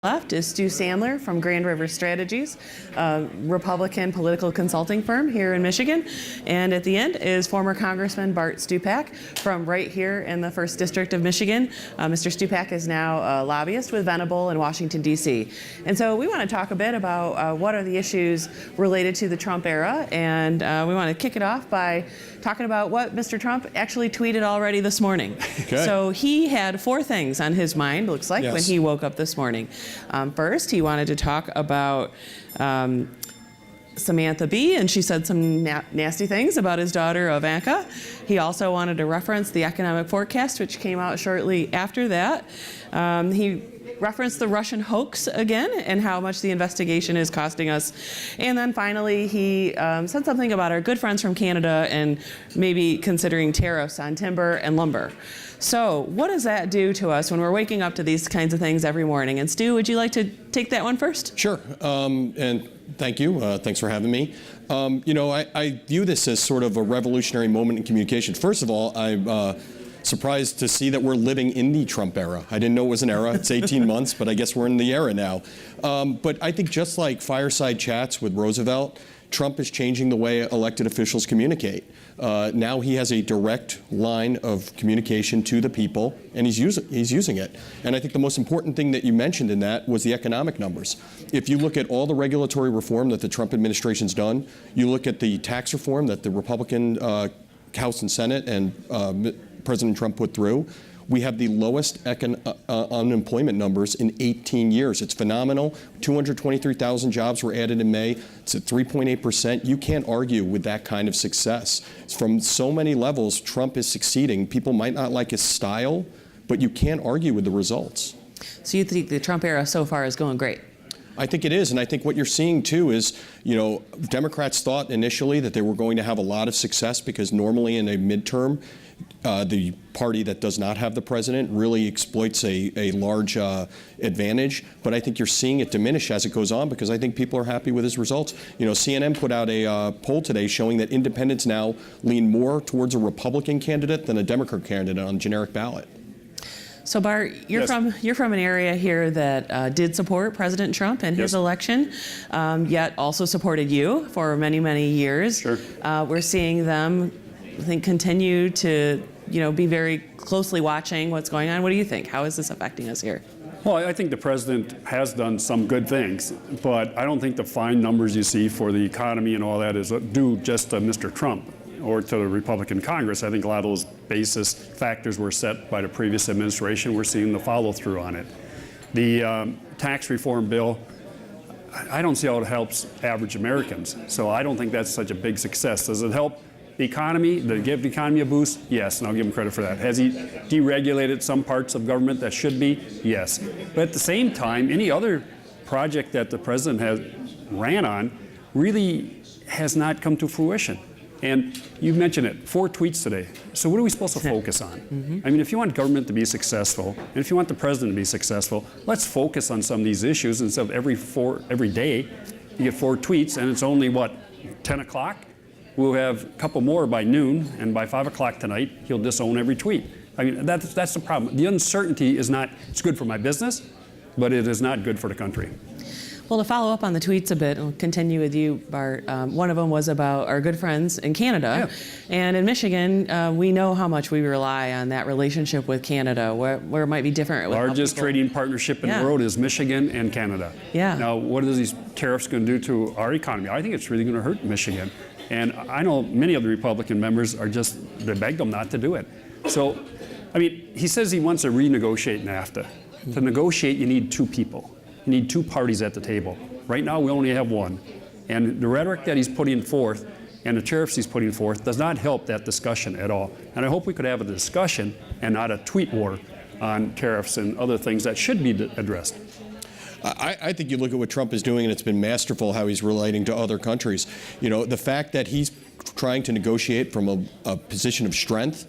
Left is Sandler from Grand River Strategies, a Republican political consulting firm here in Michigan. And at the end is former Congressman Bart Stupak from right here in the 1st District of Michigan. Mr. Stupak is now a lobbyist with Venable in Washington, D.C. And so we want to talk a bit about what are the issues related to the Trump era. And we want to kick it off by talking about what Mr. Trump actually tweeted already this morning. Okay. So he had 4 things on his mind, looks like, when he woke up this morning. First, he wanted to talk about Samantha Bee, and she said some nasty things about his daughter, Ivanka. He also wanted to reference the economic forecast, which came out shortly after that. He referenced the Russian hoax again and how much the investigation is costing us. And then finally, he said something about our good friends from Canada and maybe considering tariffs on timber and lumber. So what does that do to us when we're waking up to these kinds of things every morning? And Stu, would you like to take that one first? Sure. And thank you. Thanks for having me. You know, I view this as sort of a revolutionary moment in communication. First of all, I'm surprised to see that we're living in the Trump era. I didn't know it was an era. It's 18 months, but I guess we're in the era now. But I think just like fireside chats with Roosevelt, Trump is changing the way elected officials communicate. Now he has a direct line of communication to the people, and he's using it. And I think the most important thing that you mentioned in that was the economic numbers. If you look at all the regulatory reform that the Trump administration's done, you look at the tax reform that the Republican House and Senate and President Trump put through, we have the lowest unemployment numbers in 18 years. It's phenomenal. 223,000 jobs were added in May. It's at 3.8%. You can't argue with that kind of success. From so many levels, Trump is succeeding. People might not like his style, but you can't argue with the results. So you think the Trump era so far is going great? I think it is, and I think what you're seeing too is, you know, Democrats thought initially that they were going to have a lot of success because normally in a midterm, the party that does not have the president really exploits a large advantage. But I think you're seeing it diminish as it goes on because I think people are happy with his results. You know, CNN put out a poll today showing that independents now lean more towards a Republican candidate than a Democrat candidate on a generic ballot. So Bart, you're from an area here that did support President Trump in his election, yet also supported you for many, many years. Sure. We're seeing them, I think, continue to, be very closely watching what's going on. What do you think? How is this affecting us here? Well, I think the president has done some good things, but I don't think the fine numbers you see for the economy and all that is due just to Mr. Trump or to the Republican Congress. I think a lot of those basis factors were set by the previous administration. We're seeing the follow-through on it. The tax reform bill, I don't see how it helps average Americans. So I don't think that's such a big success. Does it help the economy? Did it give the economy a boost? Yes, and I'll give him credit for that. Has he deregulated some parts of government that should be? Yes. But at the same time, any other project that the president has ran on really has not come to fruition. And you mentioned it, 4 tweets today. So what are we supposed to focus on? I mean, if you want government to be successful, and if you want the president to be successful, let's focus on some of these issues instead of every day you get 4 tweets, and it's only, 10 o'clock? We'll have a couple more by noon, and by 5 o'clock tonight, he'll disown every tweet. I mean, that's the problem. The uncertainty is not, it's good for my business, but it is not good for the country. Well, to follow up on the tweets a bit, I'll continue with you, Bart. One of them was about our good friends in Canada. Yeah. And in Michigan, we know how much we rely on that relationship with Canada, where it might be different. Largest trading partnership in the world is Michigan and Canada. Yeah. Now, what are these tariffs going to do to our economy? I think it's really going to hurt Michigan. And I know many of the Republican members they begged them not to do it. So, I mean, he says he wants to renegotiate NAFTA. To negotiate, you need 2 people. You need 2 parties at the table. Right now, we only have 1. And the rhetoric that he's putting forth and the tariffs he's putting forth does not help that discussion at all. And I hope we could have a discussion and not a tweet war on tariffs and other things that should be addressed. I think you look at what Trump is doing, and it's been masterful how he's relating to other countries. You know, the fact that he's trying to negotiate from a position of strength,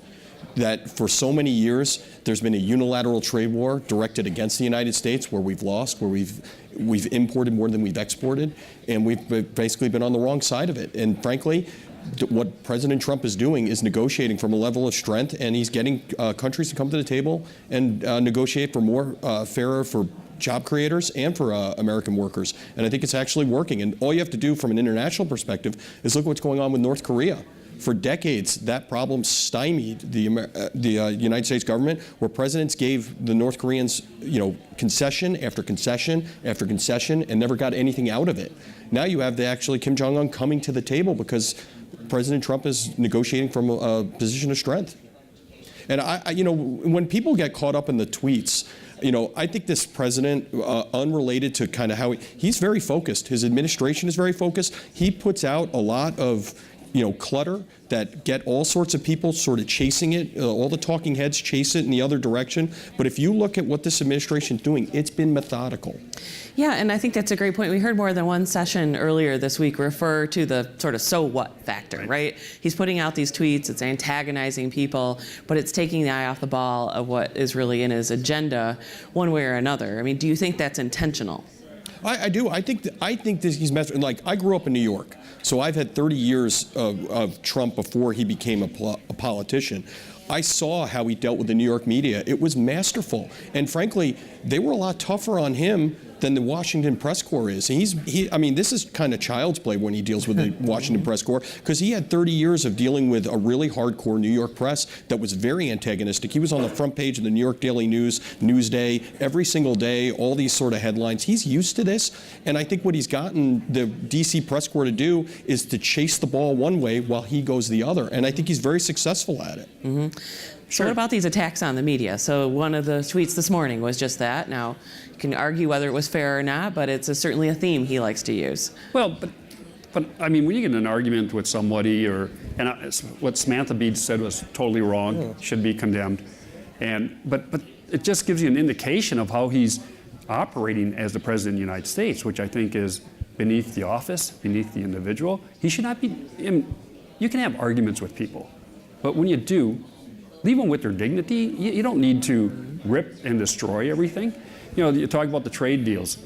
that for so many years there's been a unilateral trade war directed against the United States where we've lost, where we've imported more than we've exported, and we've basically been on the wrong side of it. And frankly, what President Trump is doing is negotiating from a level of strength, and he's getting countries to come to the table and negotiate for more fairer for job creators and for American workers. And I think it's actually working. And all you have to do from an international perspective is look what's going on with North Korea. For decades, that problem stymied the United States government, where presidents gave the North Koreans, concession after concession after concession, and never got anything out of it. Now you have actually Kim Jong-un coming to the table because President Trump is negotiating from a position of strength. And when people get caught up in the tweets, I think this president, unrelated to kind of how he's very focused. His administration is very focused. He puts out a lot of clutter that get all sorts of people sort of chasing it. All the talking heads chase it in the other direction. But if you look at what this administration is doing, it's been methodical. Yeah, and I think that's a great point. We heard more than one session earlier this week refer to the sort of so what factor, right? He's putting out these tweets, it's antagonizing people, but it's taking the eye off the ball of what is really in his agenda one way or another. I mean, do you think that's intentional? I do. I think this, he's messing. Like, I grew up in New York, so I've had 30 years of Trump before he became a politician. I saw how he dealt with the New York media. It was masterful, and frankly, they were a lot tougher on him than the Washington press corps is. This is kind of child's play when he deals with the Washington press corps, because he had 30 years of dealing with a really hardcore New York press that was very antagonistic. He was on the front page of the New York Daily News, Newsday, every single day, all these sort of headlines. He's used to this, and I think what he's gotten the DC press corps to do is to chase the ball one way while he goes the other, and I think he's very successful at it. Mm-hmm. So what about these attacks on the media? So one of the tweets this morning was just that. Now, you can argue whether it was fair or not, but it's certainly a theme he likes to use. Well, but I mean, when you get in an argument with somebody, what Samantha Bede said was totally wrong, should be condemned, but it just gives you an indication of how he's operating as the President of the United States, which I think is beneath the office, beneath the individual. He should not be. You can have arguments with people, but when you do, leave them with their dignity. You don't need to rip and destroy everything. You talk about the trade deals.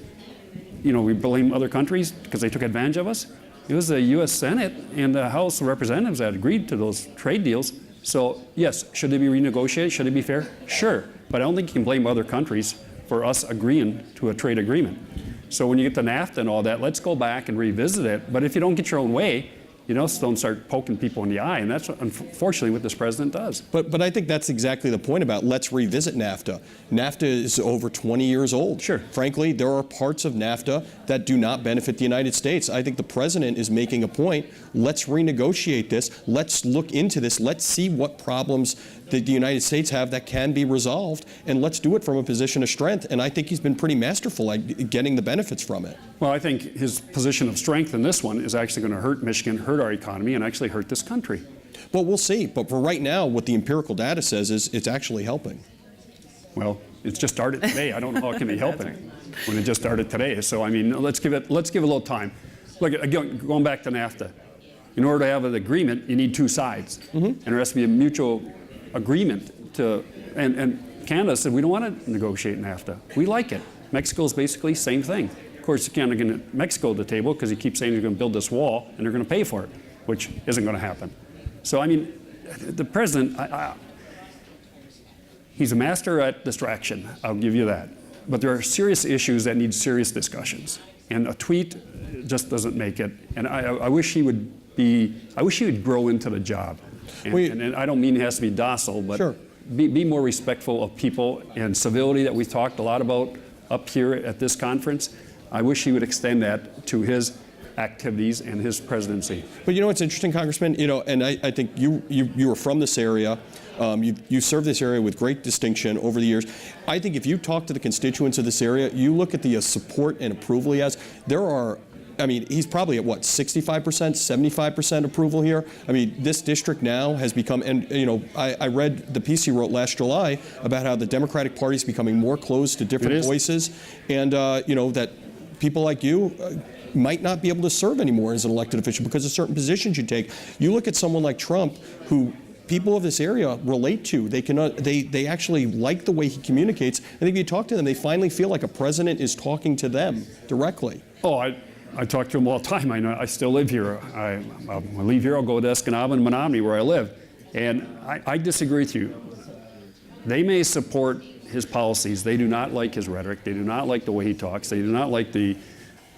We blame other countries because they took advantage of us. It was the U.S. Senate and the House of Representatives that agreed to those trade deals. So yes, should they be renegotiated? Should it be fair? Sure, but I don't think you can blame other countries for us agreeing to a trade agreement. So when you get to NAFTA and all that, let's go back and revisit it. But if you don't get your own way, don't start poking people in the eye, and that's unfortunately what this president does. But I think that's exactly the point about let's revisit NAFTA. NAFTA is over 20 years old. Sure. Frankly, there are parts of NAFTA that do not benefit the United States. I think the president is making a point. Let's renegotiate this. Let's look into this. Let's see what problems that the United States have that can be resolved, and let's do it from a position of strength. And I think he's been pretty masterful at getting the benefits from it. Well, I think his position of strength in this one is actually going to hurt Michigan, hurt our economy, and actually hurt this country. Well, we'll see. But for right now, what the empirical data says is it's actually helping. Well, it's just started today. I don't know how it can be helping when it just started today. So I mean, let's give it a little time. Look, again, going back to NAFTA, in order to have an agreement, you need two sides, and there has to be a mutual agreement and Canada said we don't want to negotiate NAFTA. We like it. Mexico's basically same thing. Of course, you can't get Mexico at the table because he keeps saying he's going to build this wall and they're going to pay for it, which isn't going to happen. So I mean, the president, he's a master at distraction. I'll give you that. But there are serious issues that need serious discussions, and a tweet just doesn't make it. And I wish he would grow into the job. And I don't mean he has to be docile, but sure. be more respectful of people and civility that we talked a lot about up here at this conference. I wish he would extend that to his activities and his presidency. But it's interesting, Congressman, and I think you were from this area. You served this area with great distinction over the years. I think if you talk to the constituents of this area, you look at the support and approval he has, he's probably at 65%, 75% approval here. This district now has become, and I read the piece he wrote last July about how the Democratic Party is becoming more closed to different voices, and that people like you might not be able to serve anymore as an elected official because of certain positions you take. You look at someone like Trump, who people of this area relate to. They actually like the way he communicates. I think if you talk to them, they finally feel like a president is talking to them directly. Oh, I talk to him all the time. I still live here. I leave here, I'll go to Escanaba and Menominee where I live. And I disagree with you. They may support his policies. They do not like his rhetoric. They do not like the way he talks. They do not like the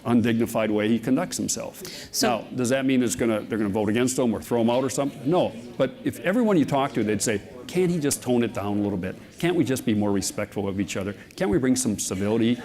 undignified way he conducts himself. So, now, does that mean they're going to vote against him or throw him out or something? No. But if everyone you talk to, they'd say, can't he just tone it down a little bit? Can't we just be more respectful of each other? Can't we bring some civility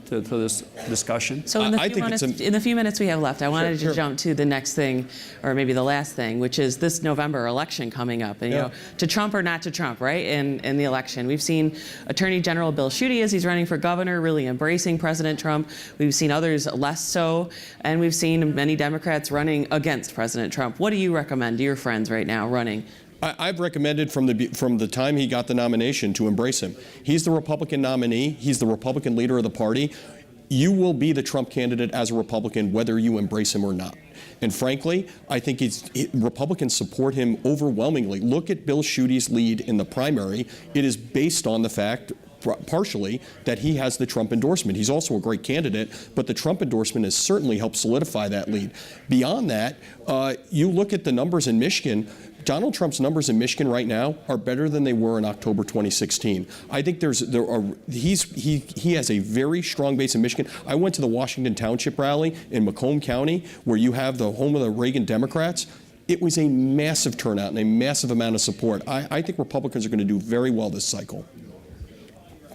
to this discussion? So in the few minutes we have left, I wanted to jump to the next thing, or maybe the last thing, which is this November election coming up. And, you know, to Trump or not to Trump, right, in the election. We've seen Attorney General Bill Schuette, as he's running for governor, really embracing President Trump. We've seen others less so. And we've seen many Democrats running against President Trump. What do you recommend to your friends right now running? I've recommended from the time he got the nomination to embrace him. He's the Republican nominee. He's the Republican leader of the party. You will be the Trump candidate as a Republican, whether you embrace him or not. And frankly, I think Republicans support him overwhelmingly. Look at Bill Schuette's lead in the primary. It is based on the fact, partially, that he has the Trump endorsement. He's also a great candidate, but the Trump endorsement has certainly helped solidify that lead. Beyond that, you look at the numbers in Michigan. Donald Trump's numbers in Michigan right now are better than they were in October 2016. I think he has a very strong base in Michigan. I went to the Washington Township rally in Macomb County, where you have the home of the Reagan Democrats. It was a massive turnout and a massive amount of support. I think Republicans are going to do very well this cycle.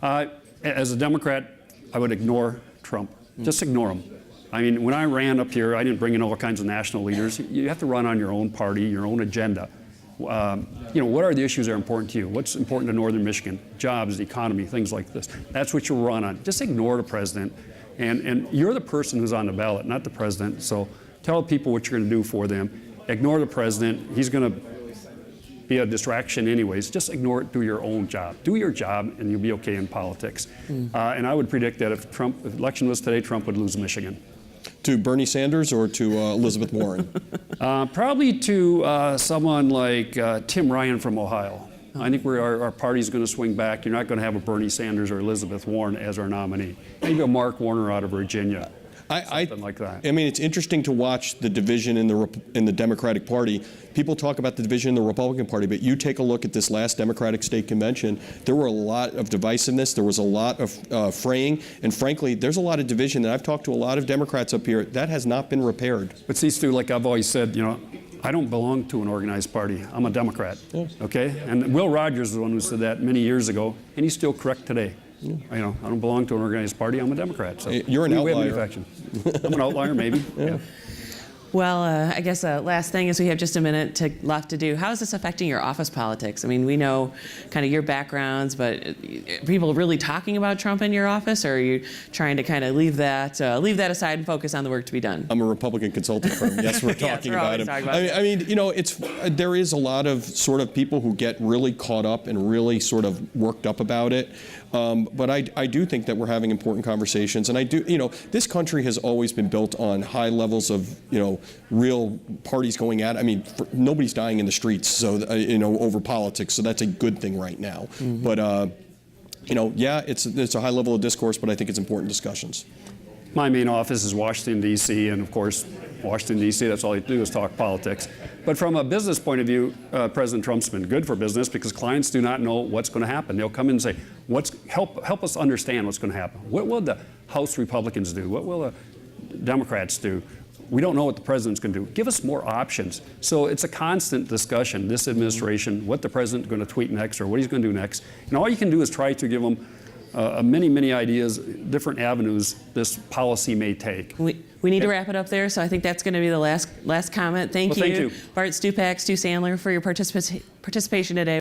As a Democrat, I would ignore Trump. Just ignore him. I mean, when I ran up here, I didn't bring in all kinds of national leaders. You have to run on your own party, your own agenda. You know, what are the issues that are important to you? What's important to Northern Michigan? Jobs, the economy, things like this. That's what you run on. Just ignore the president. And you're the person who's on the ballot, not the president. So tell people what you're going to do for them. Ignore the president. He's going to be a distraction anyways. Just ignore it. Do your own job. Do your job, and you'll be okay in politics. And I would predict that if the election was today, Trump would lose Michigan. To Bernie Sanders or to Elizabeth Warren? Probably to someone like Tim Ryan from Ohio. I think our party's going to swing back. You're not going to have a Bernie Sanders or Elizabeth Warren as our nominee. Maybe a Mark Warner out of Virginia. Something like that. I mean, it's interesting to watch the division in the Democratic Party. People talk about the division in the Republican Party, but you take a look at this last Democratic state convention. There were a lot of divisiveness. There was a lot of fraying, and frankly, there's a lot of division. And I've talked to a lot of Democrats up here. That has not been repaired. But see, Stu, like I've always said, you know, I don't belong to an organized party. I'm a Democrat. Yes. Okay, and Will Rogers is the one who said that many years ago, and he's still correct today. Yeah. You know, I don't belong to an organized party. I'm a Democrat. So you're an outlier. I'm an outlier, maybe. Yeah. Well, I guess last thing is we have just a minute left to do. How is this affecting your office politics? I mean, we know kind of your backgrounds, but are people really talking about Trump in your office, or are you trying to kind of leave that aside and focus on the work to be done? I'm a Republican consulting firm. Yes, we're talking about him. I mean, you know, there is a lot of sort of people who get really caught up and really sort of worked up about it. But I do think that we're having important conversations, and I do, you know, this country has always been built on high levels of, you know, real parties going at it. I mean, nobody's dying in the streets, so you know, over politics, so that's a good thing right now. But you know, yeah, it's a high level of discourse, but I think it's important discussions. My main office is Washington, D.C., and of course, Washington, D.C., that's all you do is talk politics. But from a business point of view, President Trump's been good for business because clients do not know what's going to happen. They'll come in and say, help us understand what's going to happen. What will the House Republicans do? What will the Democrats do? We don't know what the president's going to do. Give us more options. So it's a constant discussion, this administration, what the president's going to tweet next or what he's going to do next. And all you can do is try to give them many ideas, different avenues this policy may take. We need to wrap it up there, so I think that's going to be the last comment. Thank you, Bart Stupak, Stu Sandler, for your participation today.